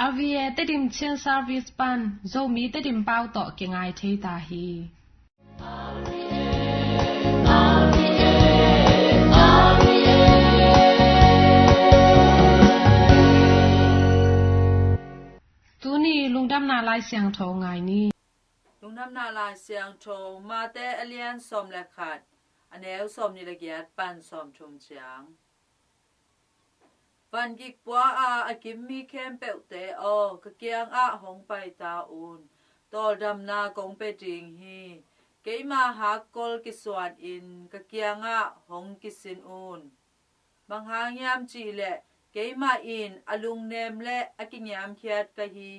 Avie te dim chen service pan zo mi te dim pau to ke ngai thei ta hi tu ni lungdam na lai siang tho ngai ni lungdam na lai siang tho ma te alian som la khat anel som ni la giat pan som chum chiang van gik bua a kim mi kem pe te o ka kiang a hong pai ta un tol dam na kong pe ding hi ke ma ha kol ki swan in ka kiang a hong ki sin un bang hang yam chi le ke ma in alung nem le akinyam khiat ka hi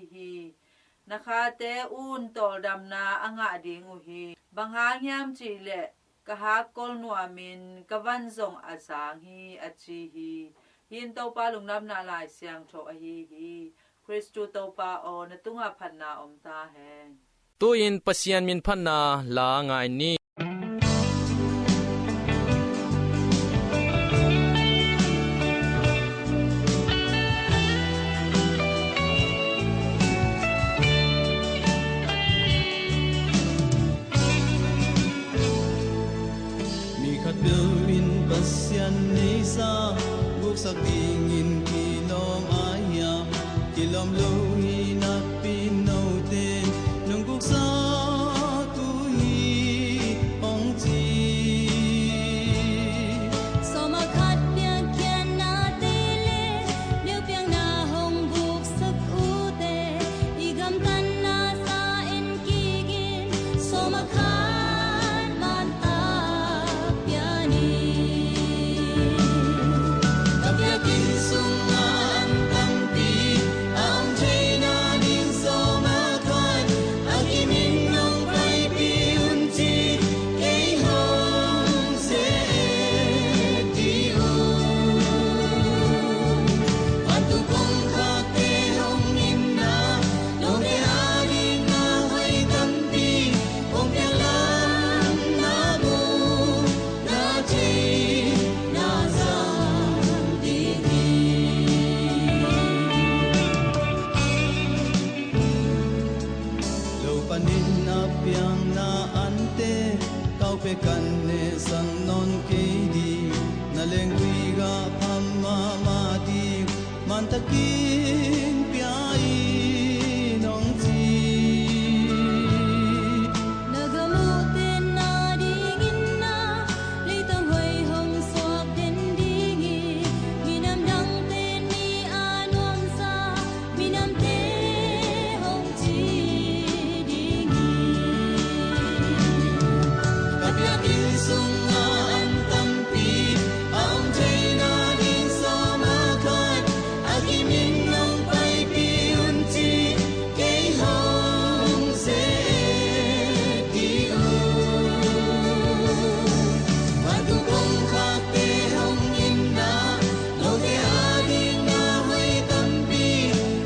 nakha te un tol dam na anga ding u hi bang hang yam chi le ka ha kol nuamin ka van zong a sang hi a chi hi hin tàu pa lung nam na lai siang tho a hi Christu tàu pa o na tunga phan na om ta hen tu in pasian min phan na la ngai ni mi khat bil in pasian nei sa sak dingin kilom aya kilom lo hi na pin no ten nung guk sa tu hi ong chi so ma khat pian kian na te le liu piang na hong guk sak u te I gam tan na sa en ki gin so ma khat man ta piani sungan tampi ang china ning so makan agimin nong pai pi unchi kei hong se ti u atu kong kha te hong nim na lo ke ari na hoi tampi kong ke lam na bu na chi na sa panin na piang na ante kau pe kan ne sang non ke di na leng wi ga pham ma di man takin pia I nong chi nagamu ten na dingin na li tang hoi hong swak den dingi minam dang ten ni anuam sa minam te hong chi sungan tampi ang china din sa makan agimin nong pai pi unchi kei hong se ti u madu kong kha te hong in na lo ke adi na hoi tampi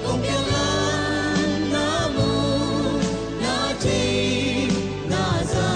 kong ke lan na mu na che na za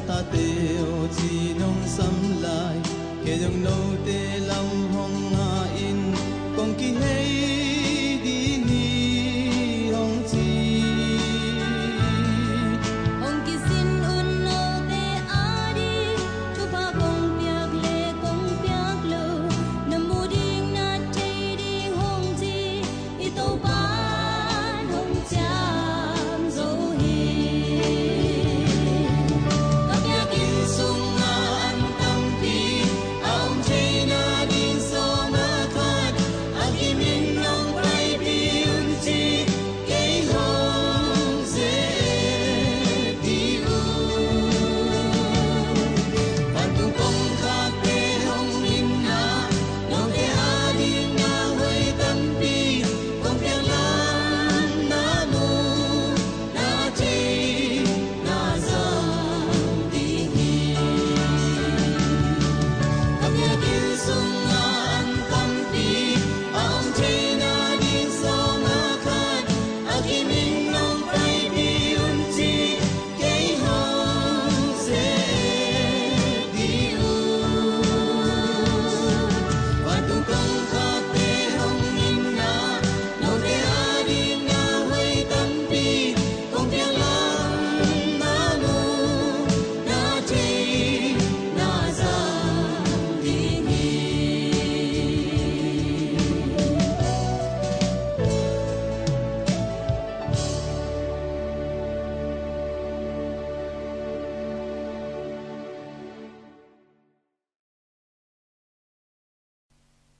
ta te o chi nong sam lai ke dong no te lam hong ha in kong ki hei di ni hong chi hong ki sin un no te adi chu pa kong piak le kong piak lo na mu ding na te ding hong chi I to pan hong cham zo hi sungan tampi ang china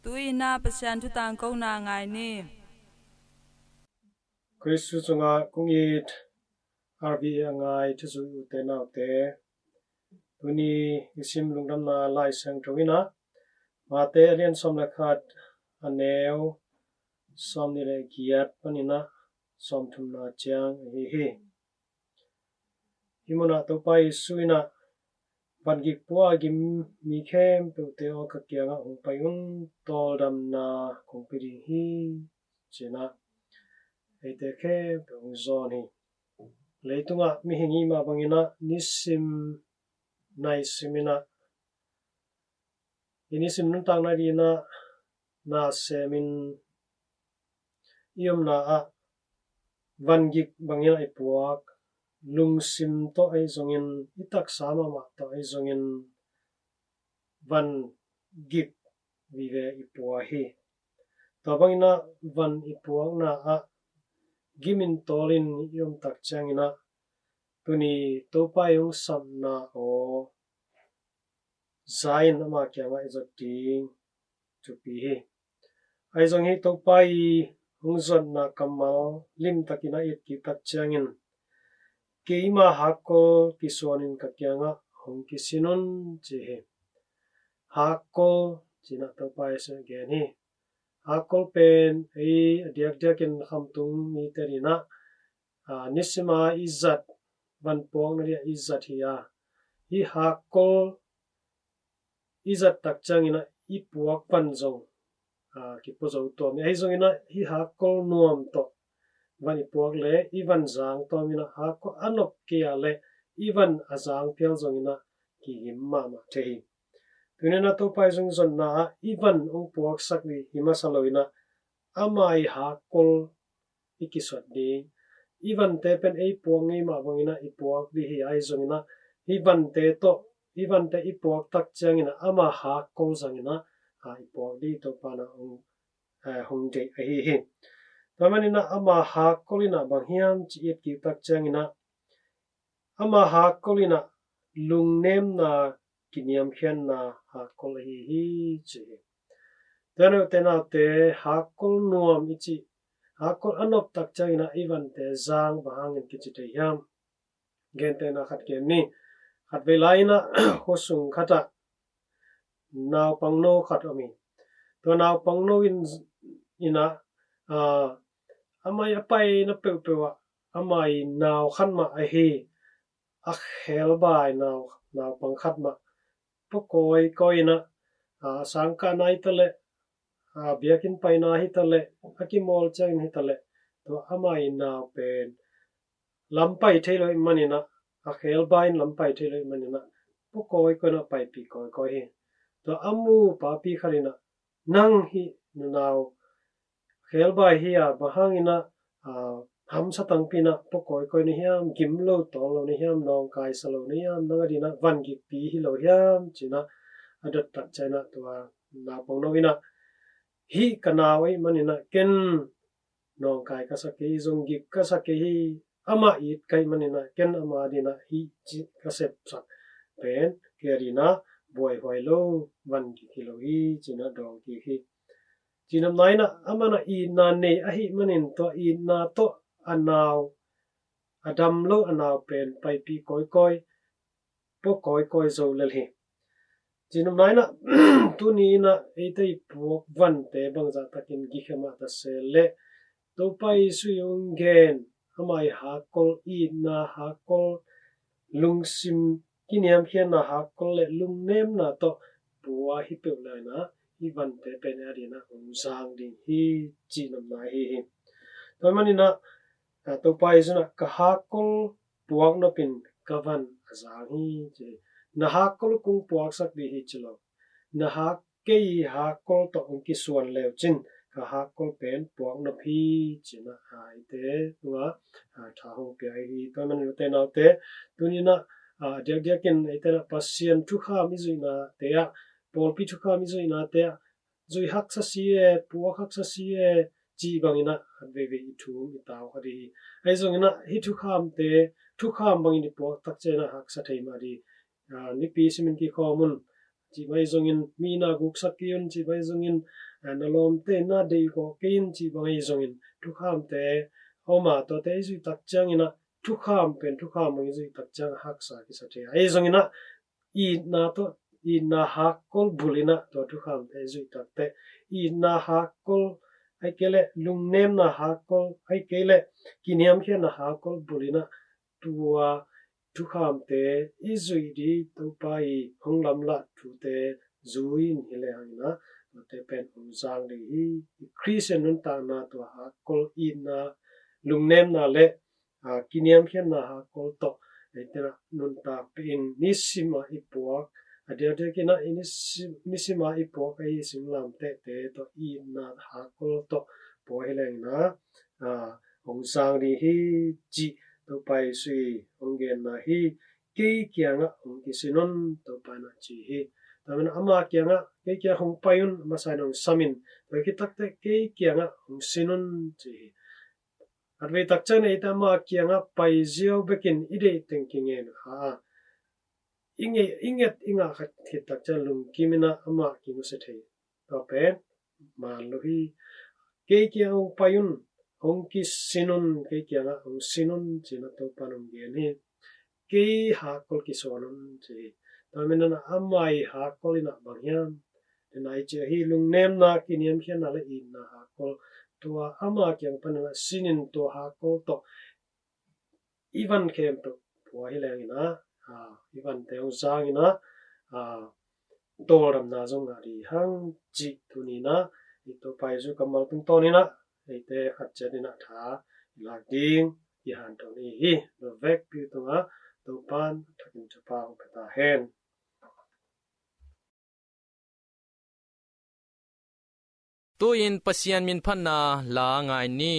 tuina pasian thu tang ko na ngai ni Kristu chunga kungit arbi angai thusu te nau te tuni isim lungdam na lai sang thawina mate alian som lakhat aneu som ni le giat panina som thumna chiang hi himuna to pai suina bangi puwa gim mi khem pe te o ka kyanga ong payun tol dam na kong piri hi chena ete khe pe ong zon hi leitunga mi hingi ma bangina nisim nai simina inisim nun tang na dina na semin iom na a vangik bangina ipuak lungsim to ai zongin itak sama ma to ai zongin van gip vive ipua hi to bangina van ipuak na a gimin tolin iom tak changina tuni topa yung samna o zain ama kyanga izoting chupi hi ai zong hi topa I hungzon na kamal lim takina it ki tak changin keima hako kiswanin kakyanga hong kisinun chehe hako china topa ese gen hi hako pen ei diak-diakin khamtung mi terina nisima izat van pong na izat hiya hi hako izat tak changina ipuak panzong kipozo to mi ai zongina hi hako nuam to van ipuak le ivan zang to mina hako anok kia le ivan azang pial zongina ki himma ma thehi tunena to pai zong zon na ivan ong puak sakli himasaloina amai hakol ikiswat ding ivan te pen ei puang ei ma bangina ipuak di hi ai zongina ivan te to ivan te ipuak tak changina ama hakol zangina ipuak di to pana ong hongde hi tamanina ama hakolina banghiam chi it ki tak changina ama hakolina lungnem na kiniam khian na hakol hi chi tena te hakol nuam ichi hakol anop tak changina ivan te zang bahangin kichi te yam gente na khat ken ni khat velaina hosung khata naw pangno khat ami to naw pangno ina amai apai na pewa amai naw khan ma a hi a khel bai naw pang khat ma pokoi koina sangka nai tale biakin paina hi tale akimol chang hi tale to amai naw pen lampai thailoi manina a khel bai lampai thailoi manina pokoi koina pai pi koi hi to amu pa pi kharina nang hi naw khel bai hi bahangina ham satang pina pokoi koina hiam gimlo tolo ni hiam nong kai salo ni hiam nangadina van gi pi hi lo hiam china adat tak china to na pongnovina hi kanawai manina ken nong kai kasake zonggi kasake hi ama it kai manina ken ama dina hi chi kasep sak pen kerina boy hoi lo van gi kilo hi china dong ki hi chinam naina amana I na ne a hi manin to I na to anaw adam lo anaw pen pai pi koi po zo lel hi chinam naina tu ni na eitei puak van te bangza takin gi khama ta sele to pai su yung gen amai hakol I na hakol lungsim kiniam khian na hakol le lungnem na to puwa hi pe lai na ivan te pen adina zang ding hi chinam na hi to manina to pai zuna ka hakol puak no pin kavan azang hi che na hakol kung puak sak di hi chilo na hakei hakol to ong ki suan lew chin ka hakol pen puak no phi china hai te tunga tha ho pe hi to manina te na te tunina diakin etena pasien thu kha mi zuina te ya polpi thu kha mi zuina te zui hak sa sie puak hak sa sie chi bangina ve thu mi taw khari ai zongina hi thu kham te thu kham bangini puak tak chena hak sa thei ma ri ni pi simin ki khomun chỉ bay zongin mina guk sakion chỉ bay zongin analom te na dei ko kein chỉ bay zongin thu kham te oma to te zui tak chang ina thu kham pen thu kham mai zui tak chang hak sa ki sa te ai zongina I na to I na hakol bulina to thu kham te zui tak te I na hakol ai kele lungnem na hakol ai kele kiniam khe na hakol bulina tua thu kham te I zui di to pai honglam la thu te zui in hele hangina te pen hong zang le hi Christian nun ta na to hakol I na lungnem na le kiniam khe na hakol to etera nun ta pin nisima ipuak adia ke na nisima ipuak ai simlam te to I na hakol to po heleng na hong sang ri hi ji to pai sui hong gen na hi ke kyanga hong kisinon to pai na chi hi tamen ama kyanga ke kya hong payun masanong samin to ki takte ke kyanga hong sinon chi Adve takchan ita ma kyanga pai zio bekin ide thinking en inget inga khat thit takchan lung kimina ama kimu se thei to pen ma lohi ke kya hong payun hong ki sinun ke kyanga hong sinun china to panum ge ni ke ha kol ki sonun chi to menana amai ha kolina bangyan denai che hi lung nem na kiniam khian na le in na ha kol tua ama kyang pananga sinin to ha ko to even kem to po hilang ina even te uzang ina toram na zong ari hang ji tunina ito paizu kamal tung tonina ite khatchanina tha lagding i han to ni hi no vek pi tunga to pan thakin chapang peta hen tuin pasian min phan na la ngai ni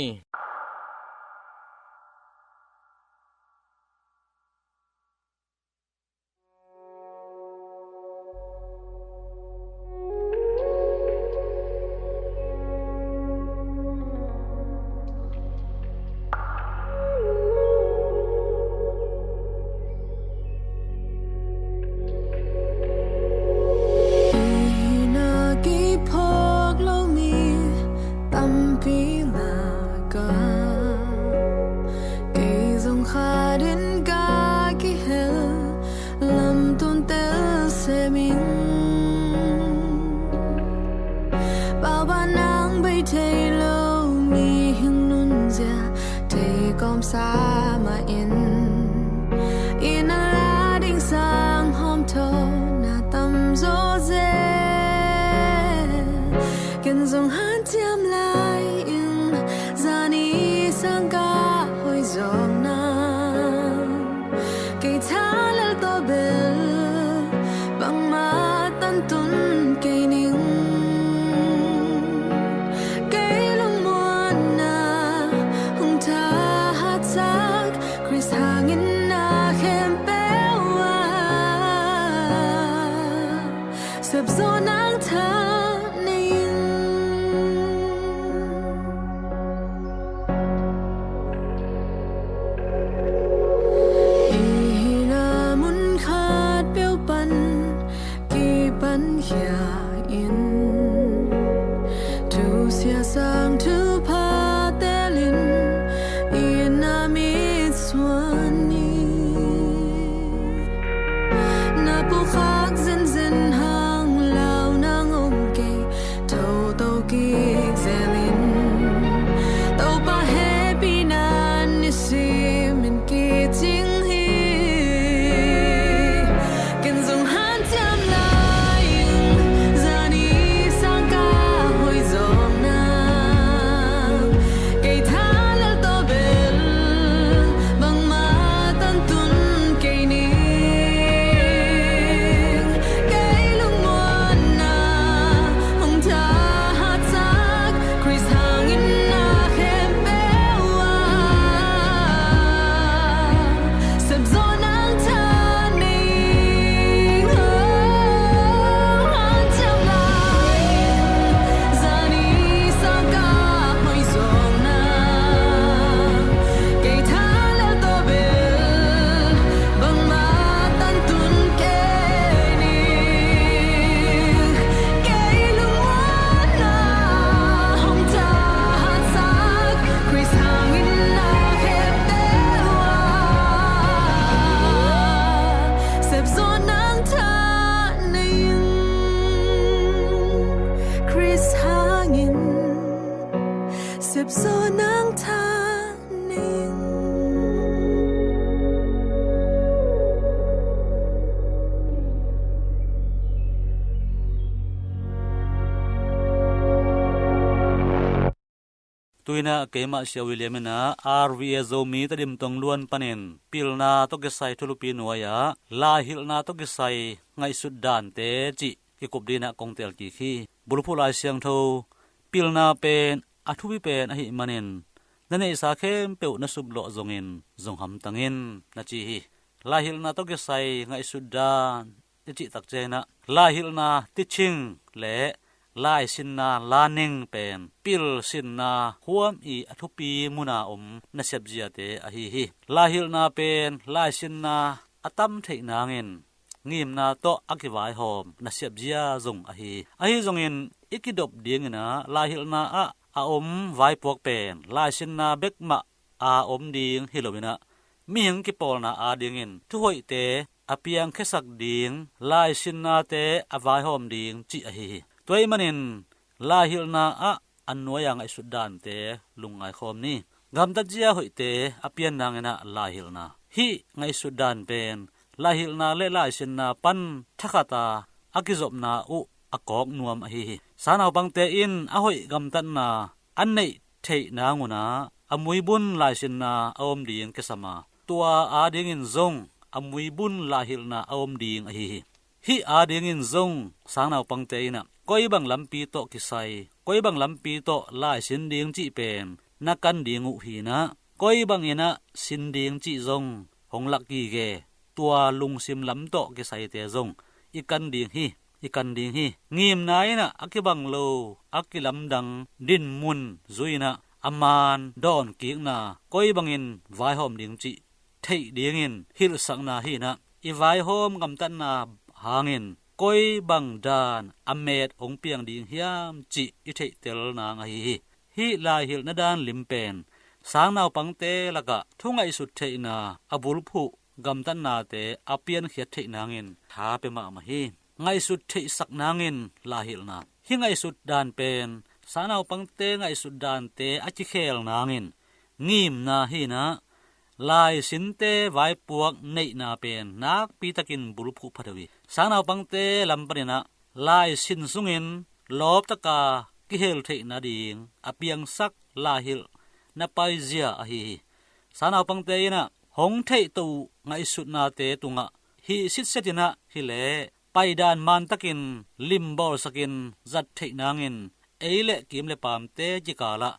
Chris hangin sep so nang tha ning tuina kema sia Williamina RVA zomi tadim tong luan panen pilna to gesai thulupi nuaya la hilna to gesai ngai sudan te chi ikupdina kongtel ki khi bulphula siang tho pilna pen athubi pen ahi manen nane sa khem pe na sublo zongin zongham tangin na chi hi la hilna to gesai ngai sudan te chi tak chena la hilna tiching le lai sinna laning pen pil sinna huam I athupi muna na sebjia te ahi hi lahil na pen lai sinna atam theinangin ngim na to akiwai hom na sebjia zong ahi zongin ikidop dingina lahil na a vai pok pen lai sinna bekma a ding hilowina mihing ki pol na a dingin thuhoi te apiang khesak ding lai sinna te awai hom ding chi ahi toy manin lahil na annoyang ai sudan te lungai khom ni gamta jia hoite apian nangena lahil na hi ngai sudan pen lahil na le lai sin na pan thakata akizop na akok nuam hi sanaw bangte in ahoi gamtan na annei thei nanguna amui bun lai sin na awm ding kesama tua ading in zong amui bun lahil na awm ding hi ading in zong sanaw pangte ina koi bang lampi to kisai koi bang lampi to lai sin ding chi pen nakan dingu hi na koi bang ina sin ding chi zong honglak ki ge tua lungsim lam to kisai te zong ikan ding hi ngim nai na akibang lo akilam dang din mun zuina aman don ki na koi bang in vai hom ding chi thei ding in hil sang na hi na I vai hom gam tan na hangin koi bang dan amet ong piang ding hiam chi I thei tel na hi lai hil na dan limpen sang naw pangte laka thungai sut thei na abul phu gam tan na te apian khiat thei nangin tha pe ma hi ngai sut thei sak nangin la hil na hi ngai sut dan pen sanaw pangte ngai sut dan te achi khel nangin ngim na hi na lai sinte vai puak nei na pen nak pi takin bulphu phadawi sanaw pangte lampanina lai sin sungin lop taka ki hel thei na ding apiang sak la hil na pai zia hi sanaw pangte ina hong thei tu ngai sut na te tunga hi sit setina hi le paidan man takin limbol sakin zat thei nangin eile kim le pam te jikala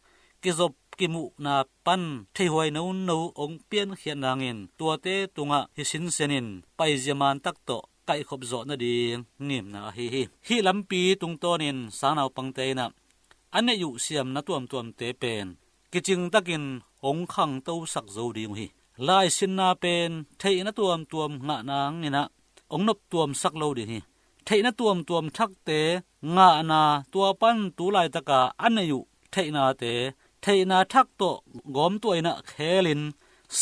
kizop kimu na pan thei hoi no ong pian khian nangin tua te tunga hi sin senin pai jaman tak to kai khop zo na ding ngim na hi lampi tung tonin sanaw pangte na ane yu siam na tuam te pen kiching takin ong khang to sak zo ding hi lai sin na pen thei na tuam nga nang ina ong nop tuam sak lo di hi thei na tuam thak te nga na tua pan tu lai taka ane yu thei na te thei na thak to gom toina khelin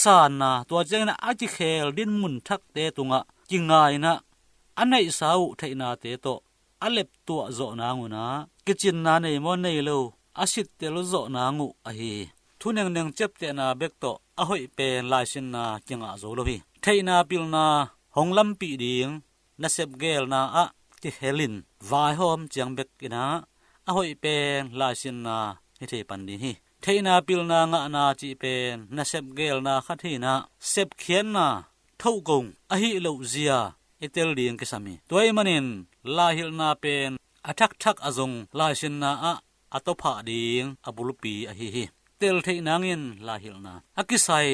san na tua jeng na achi khel din mun thak te tunga kingai na anei sau thei na te to alep tua zo na nguna kichin na nei mo nei lo asit te lo zo na ngu hi thuneng neng chep te na bek to ahoi pen lai sin na kinga zo lo hi thei na pil na honglam pi ding na sep gel na ki helin vai hom chiang bek ina ahoi pen lai sin na hi thei pan di hi theina pilna nga na chi pen na sep gel na khathina sep khian na thau gong ahi lo zia etel ding ke sami toy manin la hil na pen athak azong la sin na atopha ding abulpi ahi tel theinangin la hil na akisai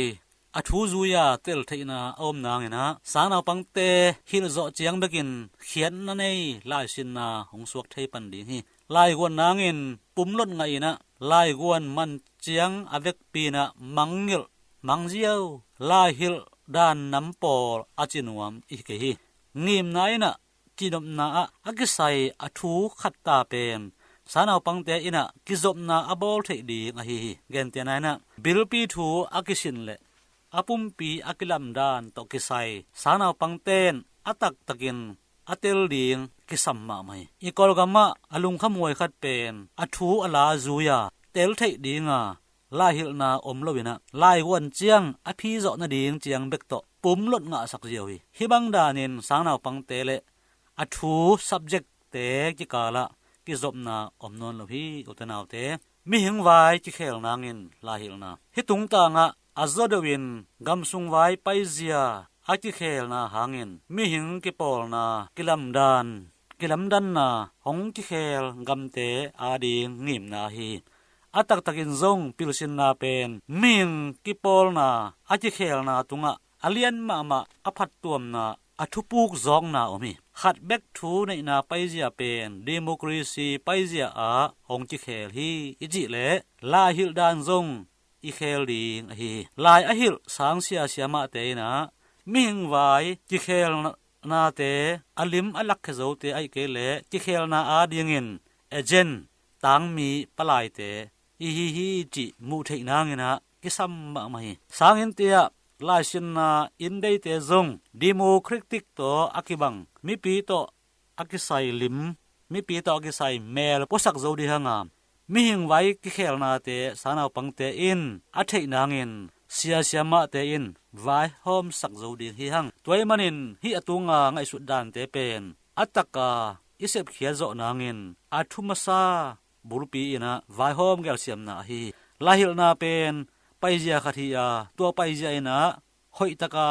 athu zuya tel theina om nangena sana pangte hil zo chiang bekin khian na nei la sin na hongsuak thei pan ding hi lai gon nangin pumlot ngai na lai guan man chiang avek pina mangil mangziau lai hil dan nampol achinuam ike hi ngim naina kinom na akisai athu khatta pen sanaw pangte ina kizop na abol thei di ngahi gente naina bilpi thu akisin le apumpi akilam dan to kisai sanaw pangten atak takin atel ding ki samma mai ikol gama alung khamoi khat pen athu ala zuya tel thei dinga la hilna omlovina lai won chiang a phi zo na ding chiang bek to pum lot nga sak jewi hibang danin sangnaw pangte le athu subject te ki kala ki zopna omnon lo hi utanaw te mi hingwai ki khel nangin la hilna hitung ta nga azodowin gamsung vai paizia aki khel na hangin mi hing ki pol na kilamdan na hong ki khel gamte ading ngim na hi atak takin zong pilsin na pen ming ki pol na aki khel na tunga alian ma aphat tuam na athupuk zong na omi khat bek thu nei na paizia pen democracy paizia a hong ki khel hi iji le la hil dan zong i khel ding hi lai a hil sang sia siama te na ming vai ki khel na te alim alak khezo te ai ke le ki khel na a dingin ejen tang mi palai te hi chi mu thei nangina ki sam ma mai sangin tia lai sin na in dei te zong democratic to akibang mi pi to akisai lim mi pi to akisai mel posak zo di hanga mi hing vai ki khel na te sanaw pangte in a thei nangin sia siama te in vai hom sak zo ding hi hang toy manin hi atunga ngai su dan te pen ataka isep khia zo nangin athumasa burpi ina vai hom gel siam na hi lahil na pen paizia khathia to paizia ina hoi taka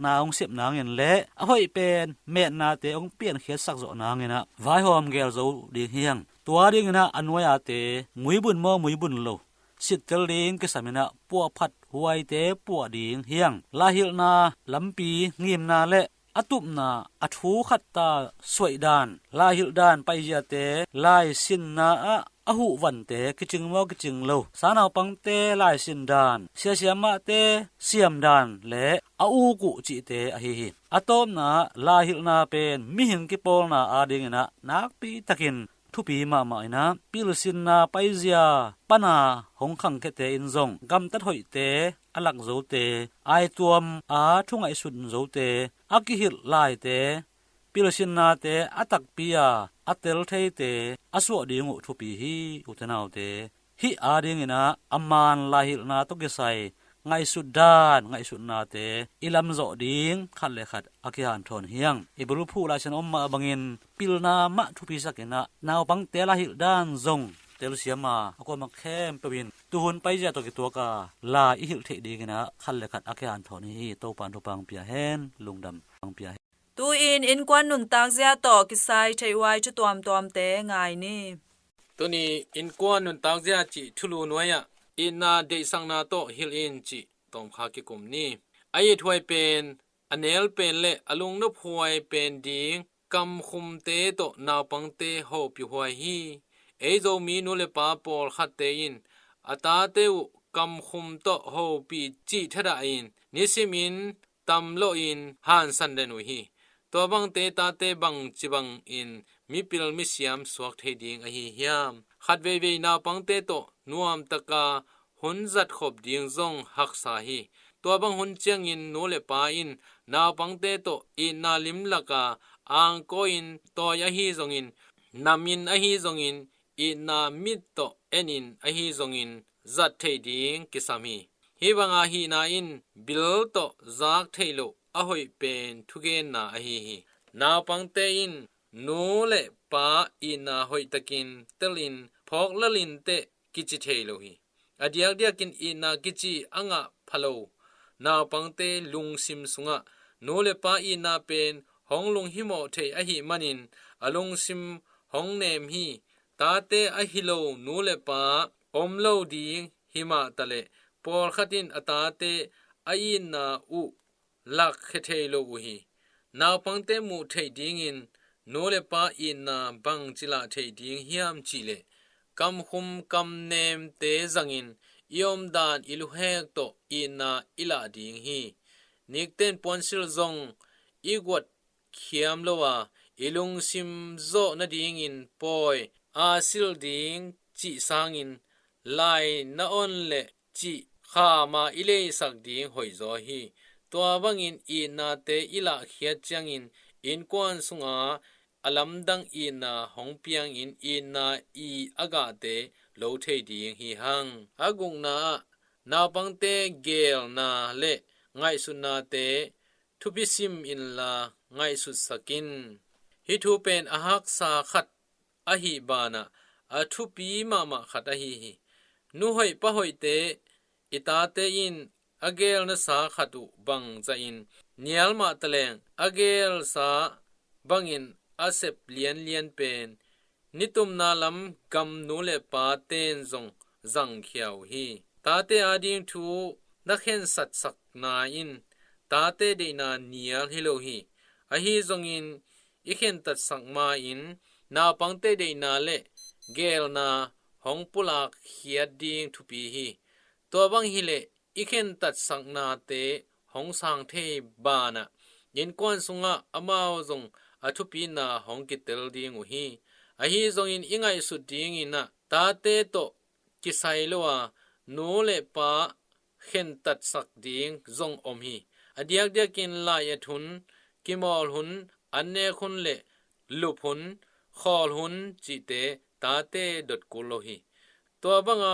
naung sep nangin le a hoi pen me na te ong pian khia sak zo nangina vai hom gel zo ding hi hang tua ding na anwaya te muibun lo sitel ding ke samina pu phat huai te pu ding hiang lahil na lampi ngim na le atup na athu khatta soidan lahil dan paizia te lai sin na ahu wan te kiching mo kiching lo sanaw pangte lai sin dan sia siama te siam dan le au ku chi te a hi atom na lahil na pen mi hin ki pol na ading na nak pi takin thupi ma ina pilsin na paizia pana hongkhang ke te in zong gam tat hoi te alak zo te ai tuam a thungai sun zo te aki hil lai te pilsin na te atak pia atel thei te aswo dingu thupi hi utanaw te hi ading ina aman lahil na to ge sai ngai sudan ngai sunna te ilam zo ding khat le khat akihan thon hiang ibru phu la chen omma bangin pilna ma thupi sakena naw bang te la hil dan zong tel siama ako mak khem pawin tuhun paija to ki to ka la i hil the dingina khat le khat akihan thon hi to pan to pang pia hen lungdam pang pia tu in kwan nun tak zia to ki sai thei wai chu tuam te ngai ni tuni in kwan nun tak zia chi thulu noya ina de sang na to hil in chi tom kha ki kum ni ai thwai pen anel pen le alung no phwai pen ding kam khum te to naw pang te ho pi hwai hi ei zo mi nu le pa pol khat te in ata te u kam khum to ho pi chi thada in nisimin tam lo in han san den u hi to bang te ta te bang chi bang in mi pil mi siam swak the ding a hi hiam khat ve naw pang te to nuam taka hun zat khop ding zong hak sa hi to bang hun chiang in no le pa in naw pang te to in na lim laka ang ko in to ya hi zong in namin a hi zong in in na mit to enin a hi zong in zat the ding kisami hi banga hi na in bil to zak thailo a hoi pen thugen na a hi naw pang te in no le pa in na hoi takin telin phok lalin te kichi thailo hi adiak diakin ina kichi anga phalo naw pangte lungsim sunga nole pa ina pen honglung himo the a hi manin alungsim hongnem hi tate a hilo nole pa omlo ding hima tale por khatin atate aina u lak khethelo hi naw pangte mu thei ding in nole pa ina bang chila thei ding hiam chile kam hum kam nem te zangin iom dan ilu hek to ina ila ding hi nikten ponsil zong igwat khiam lowa ilung sim zo na ding in poi asil ding chi sangin lai na on le chi kha ma ile sak ding hoi zo hi to bangin ina te ila khiat changin in kwan sunga alam dang in na hong piang in na I aga te lo thei ding hi hang agung na naw pang te gel na le ngai sun na te thupisim in la ngai su sakin hi thu pen ahak sa khat a hi bana a thu pi ma khat a hi nu hoi pa hoi te ita te in agel na sa khatu bang za in nial ma taleng agel sa bangin asep lian pen nitum na lam gam nu le pa ten zong zang khiao hi ta te ading thu na khen sat sak na in ta te de na nial hilo hi a hi zong in I khen tat sak ma in na pang te de na le gel na hong pulak hiat ding thu pi hi to bang hi le I khen tat sak na te hong sang the ba na yin kwan sunga amao zong a thu pi na hong ki tel ding u hi a hi zong in ingai su ding in na ta te to ki sai lo a no le pa khen tat sak ding zong om hi adiak diakin la ya thun ki mol hun anne khun le lup hun khol hun chi te ta te dot kulo hi to banga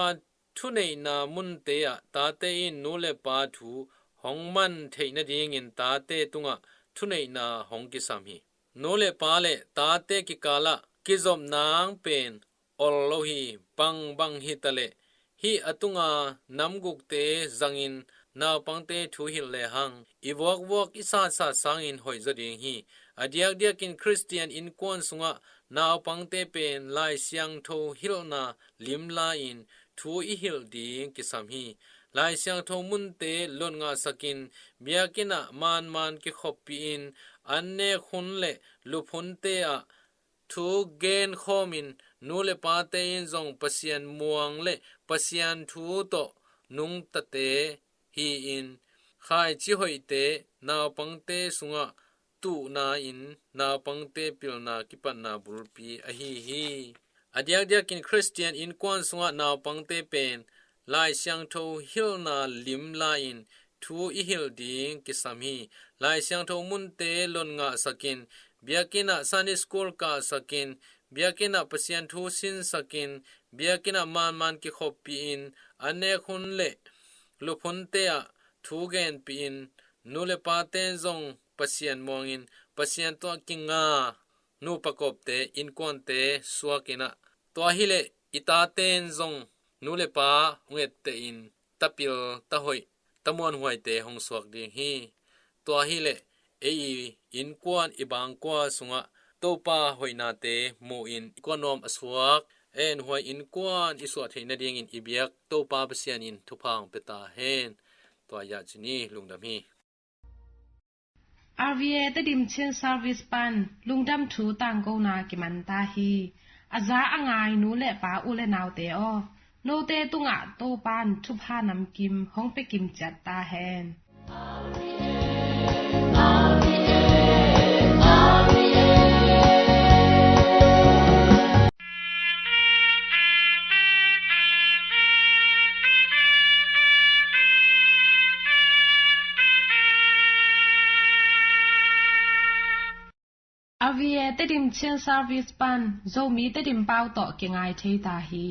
thu nei na mun te a ta te in no le pa thu hong man theina ding in ta te tunga thu nei na hong ki sam hi no le pa le ta te ki kala ki zom nang pen ol lo hi bang hi tale hi atunga namguk te zangin naw pangte thu hil le hang I wok isa sa sangin hoi zoding hi adiak diakin Christian in kwan sunga naw pangte pen lai siang tho hil na lim la in thu I hil ding kisam hi lai siang tho mun te lon nga sakin biakina man ki khopi in anne khun le lupun te a thu gen khomin nu le pa te in zong pasian muang le pasian thu to nung ta te hi in khai chi hoi te naw pangte sunga tu na in naw pangte pil na kipan na bulpi a hi adiak in Christian in kwan sunga naw pangte pen lai siang tho hil na lim la in thu I hil ding kisam hi lai siang tho mun te lon nga sakin biakina Sunday school ka sakin biakina pasian thu sin sakin biakina man ki khopi in ane khun le lupun te a thu gen pi in nu le pa ten zong pasian mong in pasian to kinga nu pakop te in kon te suakina to hi le ita ten zong nu le pa nget te in tapil ta hoi tamon huai te hong suak ding hi to hi le in kwan ibang kwa sunga to pa hoina te mo in ikonom aswak en huai in kwan iswa theina ding in ibiak to pa pasian in thupang peta hen to ya chini lungdam hi RVA te dim chen service pan lungdam thu tang ko na ki man ta hi aza angai nu le pa u le naw te o no te tunga to pan thu pha nam kim hong pe kim chat ta hen RVA te dim chen service pan zo mi te dim pau to ki ngai thei ta hi